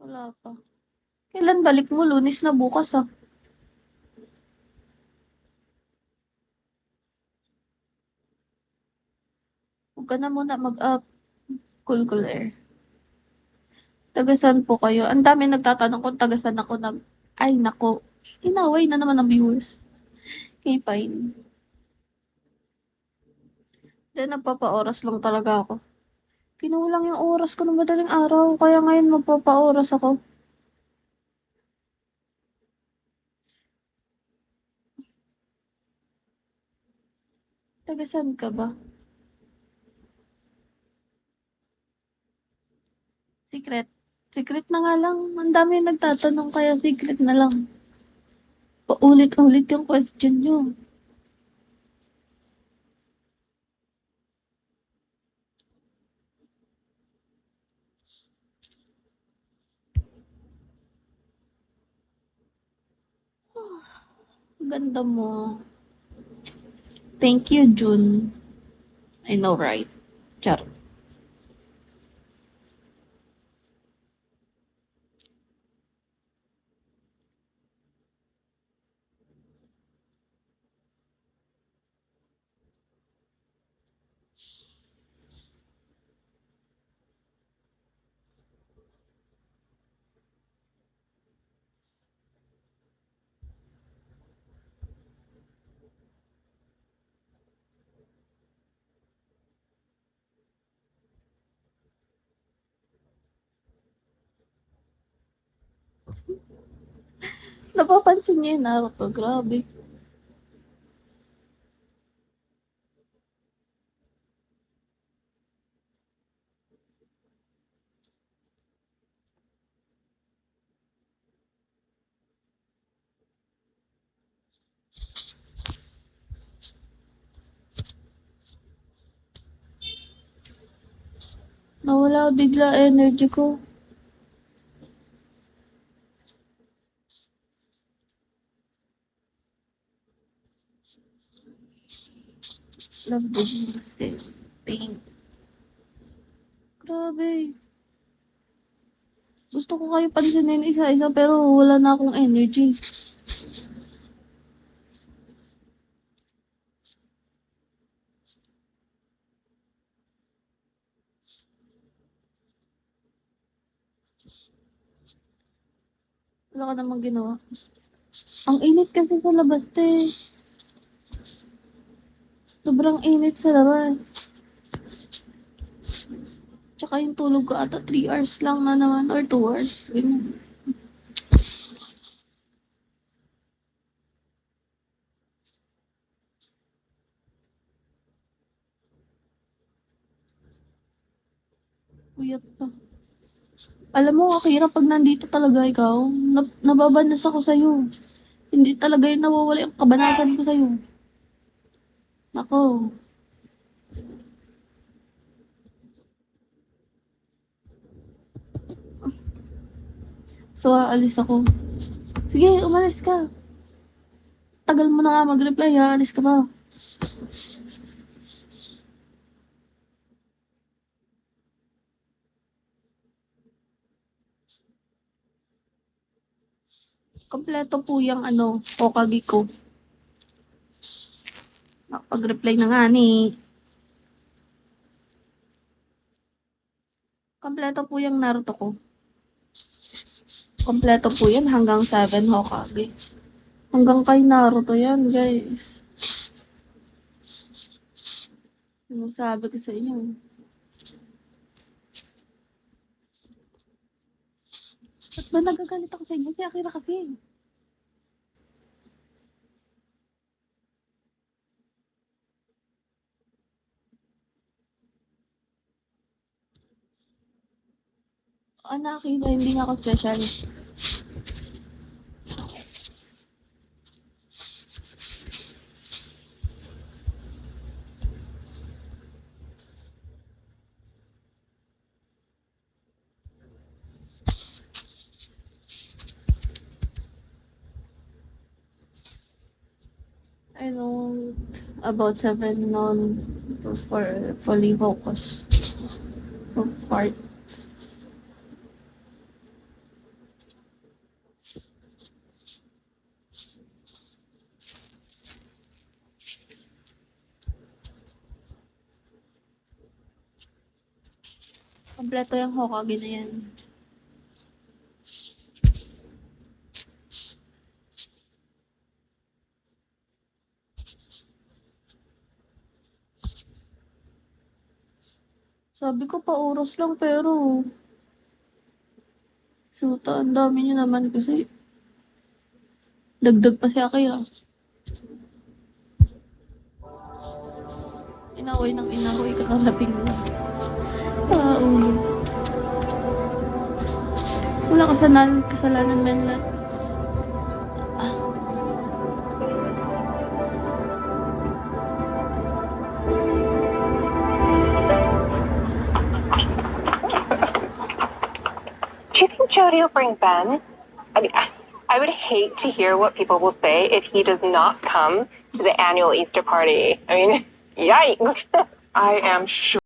Wala pa. Kailan balik mo? Lunes na bukas ah. Huwag ka na muna mag-up. Cool air. Tagasan po kayo? Ang dami nagtatanong kung tagasan ako Ay, nako. Inaway na naman ng viewers. Okay, fine. Then, nagpapa-oras lang talaga ako. Kinulang yung oras ko ng madaling araw, kaya ngayon magpapa-oras ako. Tagasan ka ba? Secret. Secret na nga lang. Ang dami nagtatanong, kaya secret na lang. Paulit-ulit yung question nyo. Ganda mo. Thank you, June. I know, right? Char. Napapansin niyo yung Naruto. Grabe. Nawala bigla energy ko. Love the still. Thank. Grabe. Gusto ko kayo pansinin isa-isa pero wala na akong energy. Wala ka namang ginawa. Ang init kasi sa labas, te. Sobrang init sa labas. Tsaka yung tulog ko ata 3 hours lang na naman or 2 hours. Ganyan. Puyat pa. Alam mo, Akira, pag nandito talaga ikaw, nababanas ako sa'yo. Hindi talaga yung nawawala yung kabanasan ko sa'yo. Nako. So, aalis ako. Sige, umalis ka. Tagal mo na nga mag-reply, aalis ka pa. Kompleto po yung Hokage ko. Nakapag-reply na nga ni. Kompleto po yung Naruto ko. Kompleto po yan hanggang 7 Hokage. Hanggang kay Naruto yan, guys. Sinasabi ko sa inyo. Ba't ba nagagalit ako sa inyo? Si Akira kasi. Akira, hindi nga ako special. I know about 7 noon. It was for fully focused. Part. Kompleto yung Hokage na yan. Sabi ko pa oras lang pero shoot, ang dami niyo naman kasi dagdag pa si Akira. Inaway ng inaway kakalaping mo. Sa ulo. Wala kasalanan men lahat. Ah, Do you think Jody will bring Ben? I would hate to hear what people will say if he does not come to the annual Easter party. I mean, yikes. I am sure